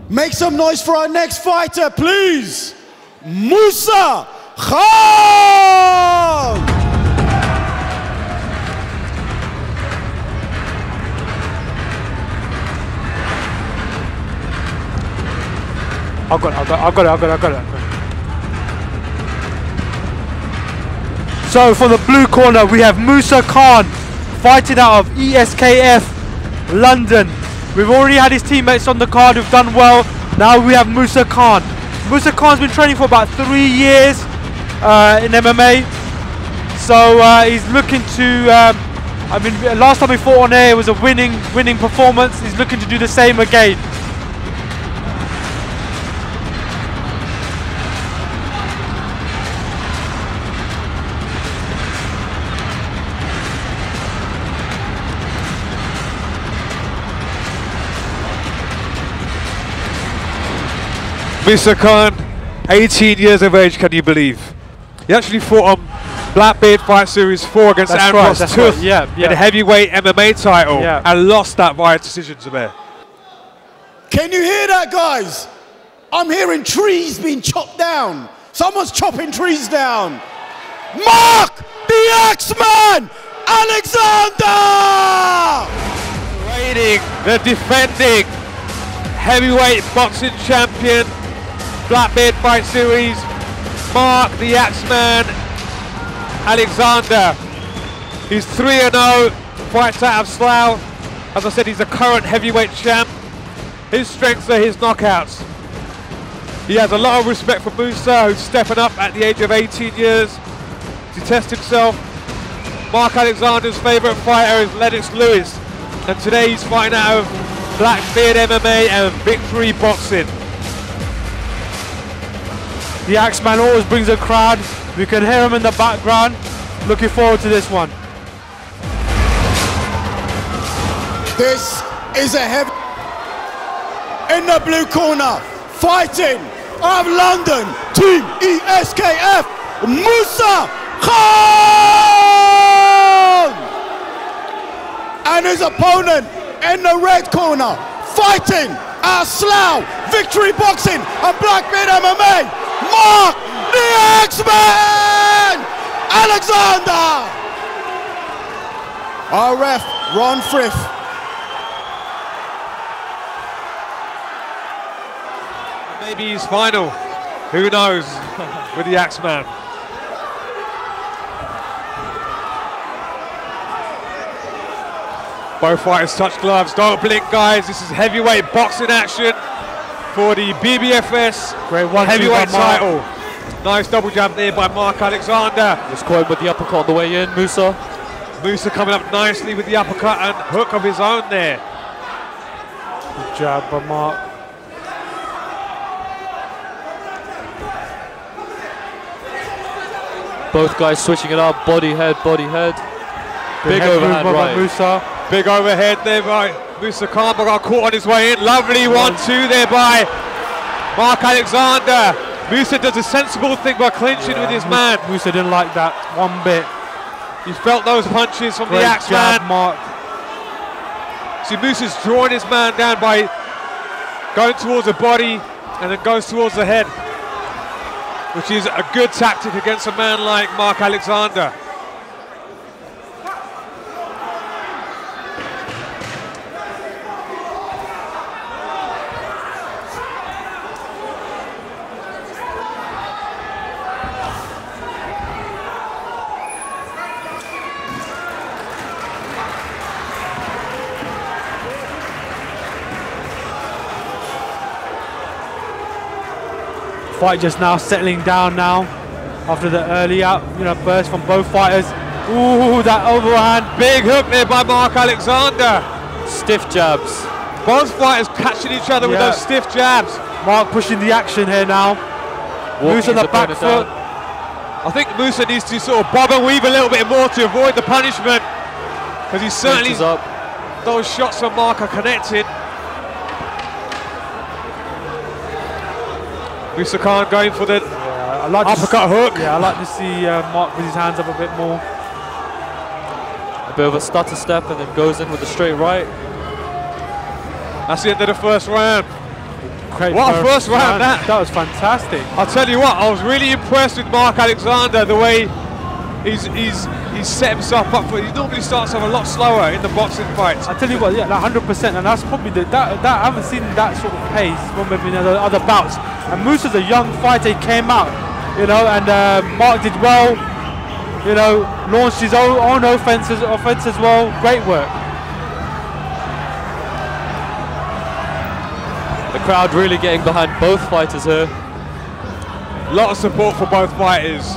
Make some noise for our next fighter, please. Musa Khan! I got it. So for the blue corner, we have Musa Khan fighting out of ESKF London. We've already had his teammates on the card who've done well. Now we have Musa Khan. Musa Khan's been training for about 3 years in MMA. So he's looking to, I mean, last time he fought on air, it was a winning performance. He's looking to do the same again. Musa Khan, 18 years of age, can you believe? He actually fought on BlackBeard Fight Series 4 against Amros Tooth in a heavyweight MMA title and lost that via decision, Zubair. Can you hear that, guys? I'm hearing trees being chopped down. Someone's chopping trees down. Mark the Axeman Alexander! Waiting, the defending heavyweight boxing champion, BlackBeard Fight Series, Mark the Axeman Alexander. He's 3-0, fights out of Slough. As I said, he's a current heavyweight champ. His strengths are his knockouts. He has a lot of respect for Musa, who's stepping up at the age of 18 years to test himself. Mark Alexander's favourite fighter is Lennox Lewis, and today he's fighting out of BlackBeard MMA and Victory Boxing. The Axeman always brings a crowd. We can hear him in the background. Looking forward to this one. This is a heavy... In the blue corner, fighting out of London, Team ESKF, Musa Khan! And his opponent in the red corner, fighting out of Slough, Victory Boxing and BlackBeard MMA, Mark the Axeman Alexander! Our ref, Ron Frith. Maybe he's final, who knows, with the Axeman. Both fighters touch gloves, don't blink guys, this is heavyweight boxing action for the BBFS heavyweight title. Nice double jab there by Mark Alexander. Just caught him with the uppercut on the way in, Musa. Musa coming up nicely with the uppercut and hook of his own there. Good jab by Mark. Both guys switching it up, body, head, body, head. Big overhand right. Musa. Big overhead there by Musa Khan, but got caught on his way in. Lovely 1-2 there by Mark Alexander. Musa does a sensible thing by clinching with his man. Musa didn't like that one bit. He felt those punches from the Axeman. Mark. See, Musa's drawing his man down by going towards the body and then goes towards the head, which is a good tactic against a man like Mark Alexander. Fight just now settling down now after the early burst from both fighters. Ooh, that overhand. Big hook there by Mark Alexander. Stiff jabs. Both fighters catching each other with those stiff jabs. Mark pushing the action here now. Musa on the back foot. I think Musa needs to sort of bob and weave a little bit more to avoid the punishment, because he's certainly those shots from Mark are connected. Musa Khan going for the uppercut hook. Yeah, I like to see Mark with his hands up a bit more. A bit of a stutter step and then goes in with a straight right. That's the end of the first round. Great What a first round that. That was fantastic. I'll tell you what, I was really impressed with Mark Alexander, the way he's set himself up for. He normally starts off a lot slower in the boxing fights. I tell you what, yeah, like 100%, and that's probably that I haven't seen that sort of pace from maybe in other bouts. And Musa's a young fighter. He came out, you know, and Mark did well. You know, launched his own offense as well. Great work. The crowd really getting behind both fighters here. A lot of support for both fighters.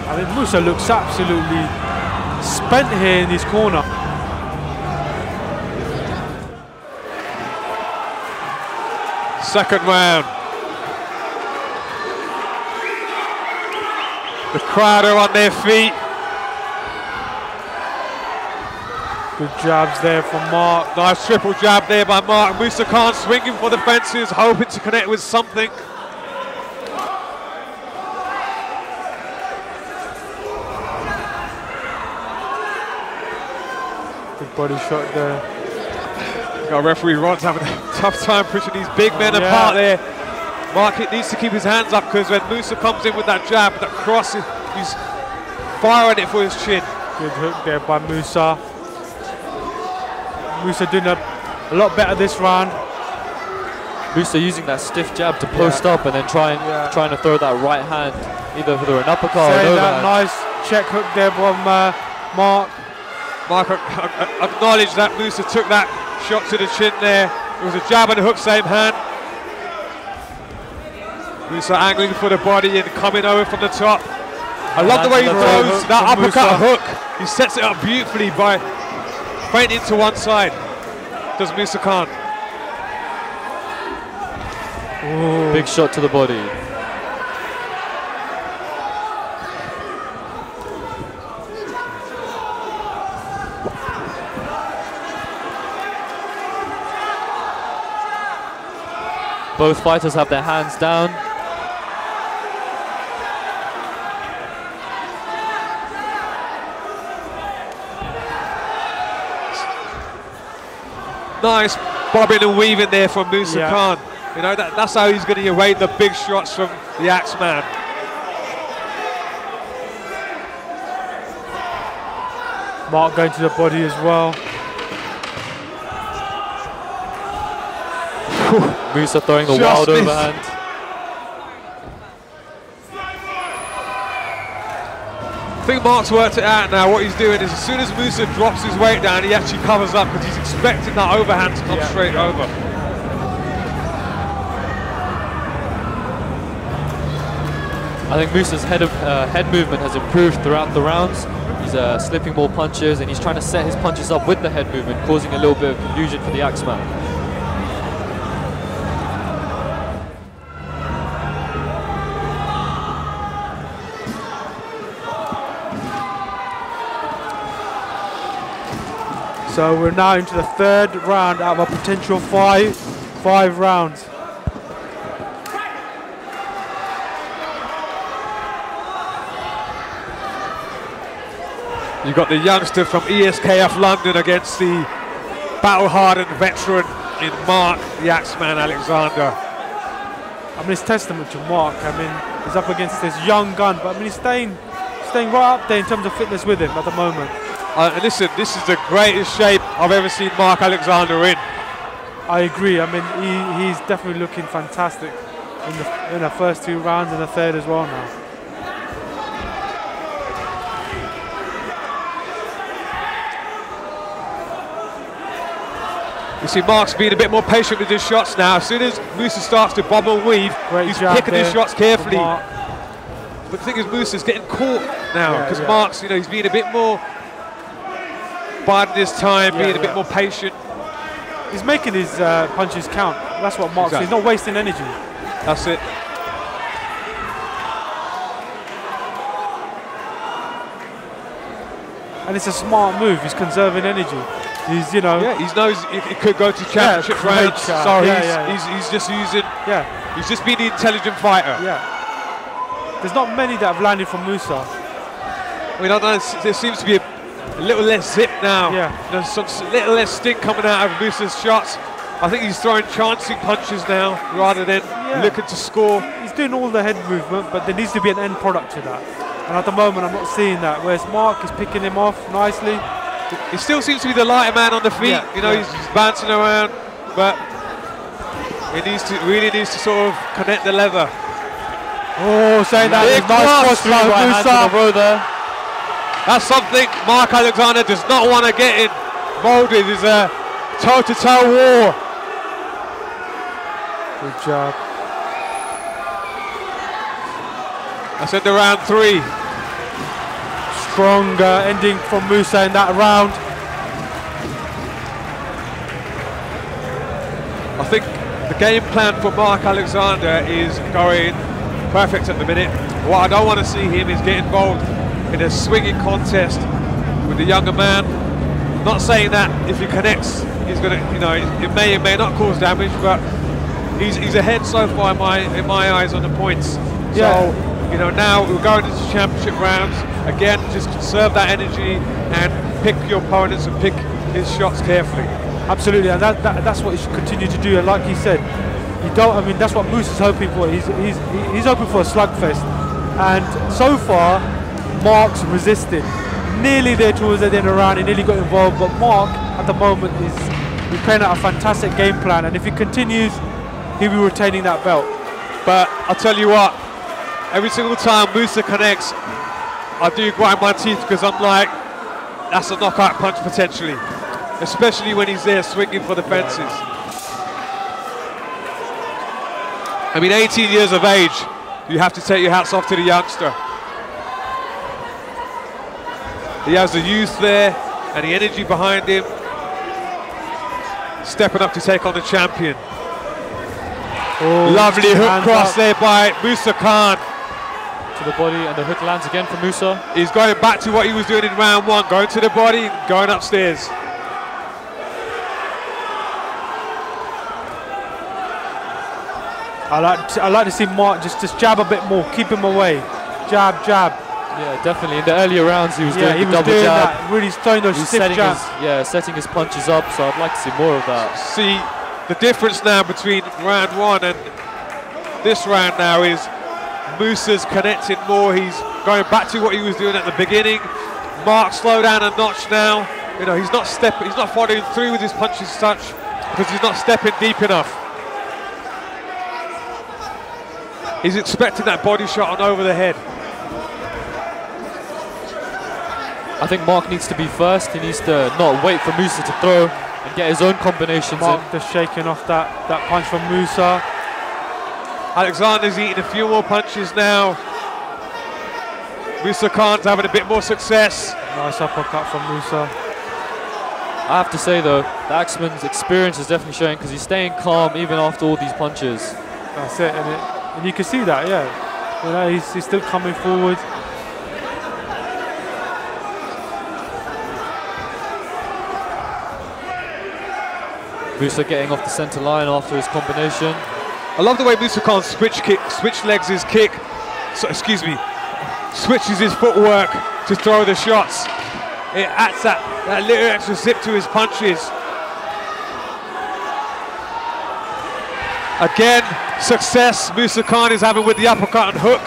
I mean, Musa looks absolutely spent here in his corner. Second round. The crowd are on their feet. Good jabs there from Mark. Nice triple jab there by Mark. Musa Khan swinging for the fences, hoping to connect with something. Good body shot there. Our referee Rod's having a tough time pushing these big men apart there. Mark needs to keep his hands up, because when Musa comes in with that jab, that cross, he's firing it for his chin. Good hook there by Musa. Musa doing a lot better this round. Musa using that stiff jab to post up and then trying to throw that right hand, either through an uppercut or an overhand. Nice check hook there from Mark. Mark acknowledged that Musa took that shot to the chin there. It was a jab and a hook, same hand. Musa angling for the body and coming over from the top. I love the way he throws that uppercut hook. He sets it up beautifully by feinting to one side. Does Musa Khan. Ooh. Big shot to the body. Both fighters have their hands down. Nice bobbing and weaving there from Musa Khan. You know, that's how he's going to evade the big shots from the Axeman. Mark going to the body as well. Musa throwing the wild overhand. I think Mark's worked it out now. What he's doing is, as soon as Musa drops his weight down, he actually covers up, because he's expecting that overhand to come straight over. I think Musa's head movement has improved throughout the rounds. He's slipping more punches, and he's trying to set his punches up with the head movement, causing a little bit of confusion for the Axeman. So we're now into the third round out of a potential five rounds. You've got the youngster from ESKF London against the battle-hardened veteran in Mark, the Axeman Alexander. I mean, it's testament to Mark. I mean, he's up against this young gun, but I mean, he's staying right up there in terms of fitness with him at the moment. And listen, this is the greatest shape I've ever seen Mark Alexander in. I agree. I mean, he's definitely looking fantastic in the first two rounds and the third as well now. You see Mark's being a bit more patient with his shots now. As soon as Musa starts to bob and weave, he's picking his shots carefully. But the thing is, Musa's getting caught now, because Mark's, you know, he's being a bit more biding his time, being a bit more patient. He's making his punches count. That's what Mark's. He's not wasting energy. That's it. And it's a smart move. He's conserving energy. He's, you know. Yeah, he knows it could go to championship rounds. So he's just using. He's just being the intelligent fighter. Yeah. There's not many that have landed from Musa. I mean, I don't know, there seems to be a little less zip now. Yeah. There's some little less stink coming out of Musa's shots. I think he's throwing chancing punches now rather than looking to score. He's doing all the head movement, but there needs to be an end product to that. And at the moment, I'm not seeing that. Whereas Mark is picking him off nicely. He still seems to be the lighter man on the feet. You know, he's bouncing around, but he really needs to sort of connect the leather. Oh, saying that is nice cross by Musa. There. That's something Mark Alexander does not want to get involved with. Is a toe-to-toe war. Good job. That's in the round 3. Strong ending from Musa in that round. I think the game plan for Mark Alexander is going perfect at the minute. What I don't want to see him is get involved in a swinging contest with the younger man. Not saying that if he connects, he's going to, you know, it may or may not cause damage, but he's ahead so far in my eyes on the points. So, you know, now we're going into championship rounds. Again, just conserve that energy and pick your opponents and pick his shots carefully. Absolutely, and that's what he should continue to do. And like he said, I mean, that's what Musa's hoping for. He's hoping for a slugfest, and so far, Mark's resisted. Nearly there towards the end of the round, he nearly got involved, but Mark at the moment is playing out a fantastic game plan, and if he continues, he'll be retaining that belt. But I'll tell you what, every single time Musa connects, I do grind my teeth because I'm like, that's a knockout punch potentially, especially when he's there swinging for the fences. I mean, 18 years of age, you have to take your hats off to the youngster. He has the youth there and the energy behind him, stepping up to take on the champion. Oh, lovely hook cross there by Musa Khan. To the body, and the hook lands again for Musa. He's going back to what he was doing in round 1, going to the body, going upstairs. I like to see Mark just jab a bit more, keep him away. Jab, jab. Yeah, definitely. In the earlier rounds, he was doing the double jab. That, really throwing those stiff jabs. Setting his punches up, so I'd like to see more of that. See, the difference now between round 1 and this round now is Musa's connecting more. He's going back to what he was doing at the beginning. Mark slow down a notch now. You know, he's not following through with his punches as such because he's not stepping deep enough. He's expecting that body shot on over the head. I think Mark needs to be first. He needs to not wait for Musa to throw and get his own combinations Mark in. just shaking off that punch from Musa. Alexander's eating a few more punches now. Musa Khan's having a bit more success. Nice uppercut from Musa. I have to say though, the Axeman's experience is definitely showing because he's staying calm even after all these punches. That's it, and you can see that, yeah. You know, he's still coming forward. Musa getting off the centre line after his combination. I love the way Musa Khan switch legs his kick. So, excuse me, switches his footwork to throw the shots. It adds that little extra zip to his punches. Again, success Musa Khan is having with the uppercut and hook.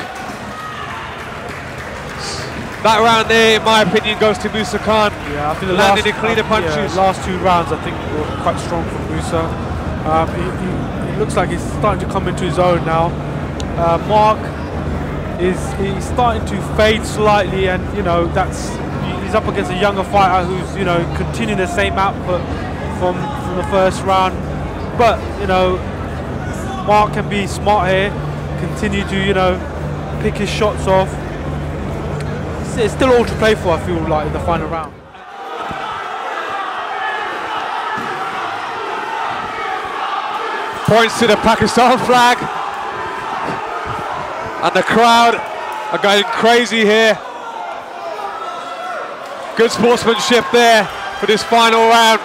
That round there, in my opinion, goes to Musa Khan. Yeah, I think the landing in cleaner punches. Last 2 rounds, I think, were quite strong from Musa. He looks like he's starting to come into his own now. Mark he's starting to fade slightly, and you know he's up against a younger fighter who's continuing the same output from the first round. But you know, Mark can be smart here, continue to pick his shots off. It's still all to play for, I feel like, in the final round. Points to the Pakistan flag. And the crowd are going crazy here. Good sportsmanship there for this final round.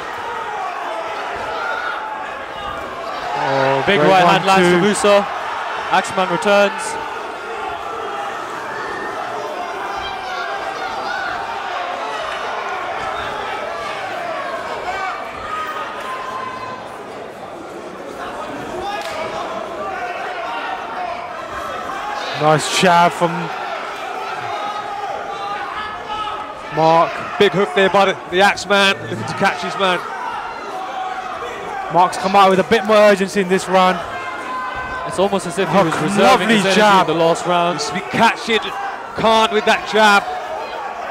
Oh, big right hand lands for Musa. Axeman returns. Nice jab from Mark. Big hook there by the Axeman, looking to catch his man. Mark's come out with a bit more urgency in this run. It's almost as if he was reserving his energy in the last round. He's been catching Khan with that jab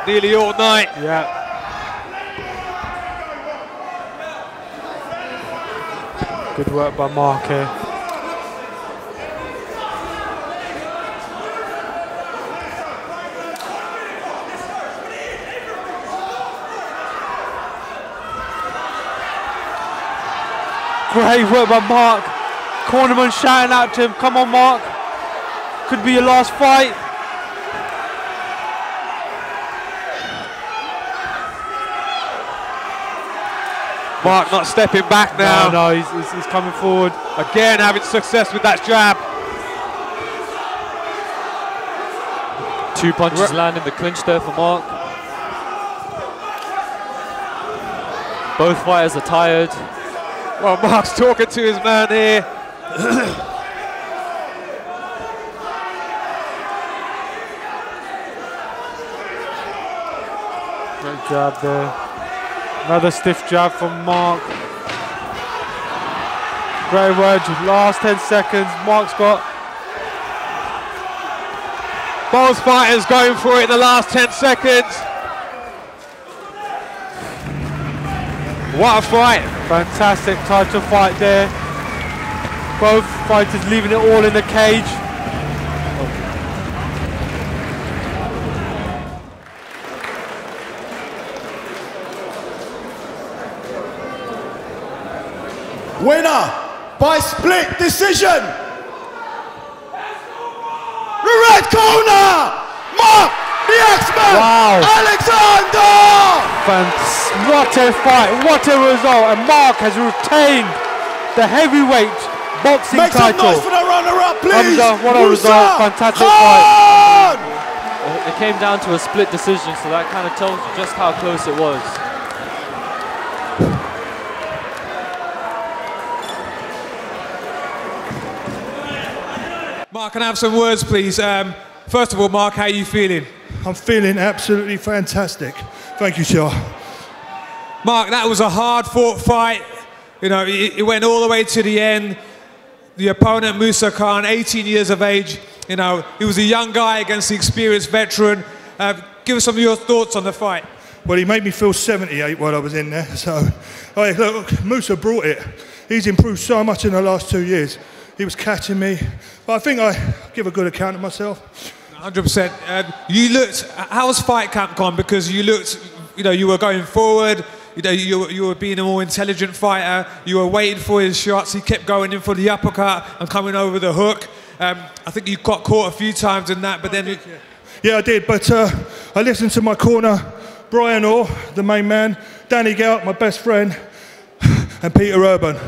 nearly all night. Yeah. Good work by Mark here. Great work by Mark. Cornerman shouting out to him, come on Mark. Could be your last fight. Mark not stepping back now. No, he's coming forward. Again having success with that jab. 2 punches land in the clinch there for Mark. Both fighters are tired. Well, Mark's talking to his man here. Great jab there. Another stiff jab from Mark. Great work. Last 10 seconds. Mark's got. Both fighters going for it in the last 10 seconds. What a fight. Fantastic title fight there. Both fighters leaving it all in the cage. Winner by split decision. The red corner, Mark the Axeman. Wow. Alexander. What a fight, what a result. And Mark has retained the heavyweight boxing Make some title. noise for the runner-up, please. Hamza, what a Musa result, fantastic Khan. fight. It came down to a split decision, so that kind of tells you just how close it was. Mark, can I have some words, please? First of all, Mark, how are you feeling? I'm feeling absolutely fantastic. Thank you, sir. Mark, that was a hard-fought fight. You know, it went all the way to the end. The opponent, Musa Khan, 18 years of age. You know, he was a young guy against the experienced veteran. Give us some of your thoughts on the fight. Well, he made me feel 78 while I was in there. So, hey, look, Musa brought it. He's improved so much in the last 2 years. He was catching me. But I think I give a good account of myself. 100%. You looked, how was fight camp gone? Because you looked, you know, you were going forward. You know, you were being a more intelligent fighter. You were waiting for his shots. He kept going in for the uppercut and coming over the hook. I think you got caught a few times in that, but then... Yeah, I did, but I listened to my corner, Brian Orr, the main man, Danny Gout, my best friend, and Peter Urban.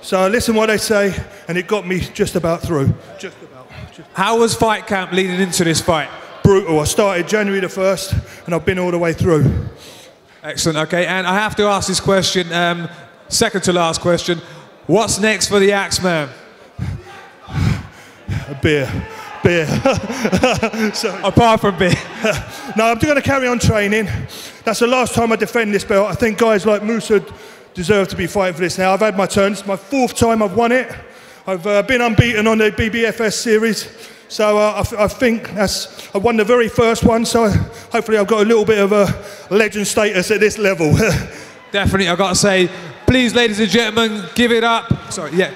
So I listened what they say, and it got me just about through. Just about. How was fight camp leading into this fight? Brutal. I started January the 1st, and I've been all the way through. Excellent, okay, and I have to ask this question, second to last question. What's next for the Axeman? A beer. So, apart from beer. No, I'm going to carry on training. That's the last time I defend this belt. I think guys like Musa deserve to be fighting for this now. I've had my turn. It's my 4th time I've won it. I've been unbeaten on the BBFS series. So I think I won the very first one, so hopefully I've got a little bit of a legend status at this level. Definitely, I've got to say, please, ladies and gentlemen, give it up. Sorry, yeah.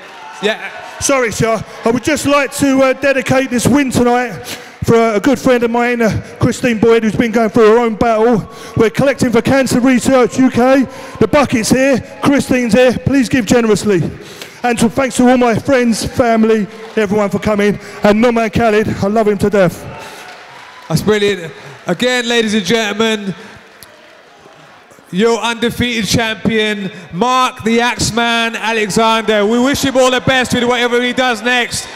Sorry, sir. I would just like to dedicate this win tonight for a good friend of mine, Christine Boyd, who's been going through her own battle. We're collecting for Cancer Research UK. The bucket's here, Christine's here. Please give generously. And thanks to all my friends, family, everyone for coming. And Noman Khalid, I love him to death. That's brilliant. Again, ladies and gentlemen, your undefeated champion, Mark the Axeman Alexander. We wish him all the best with whatever he does next.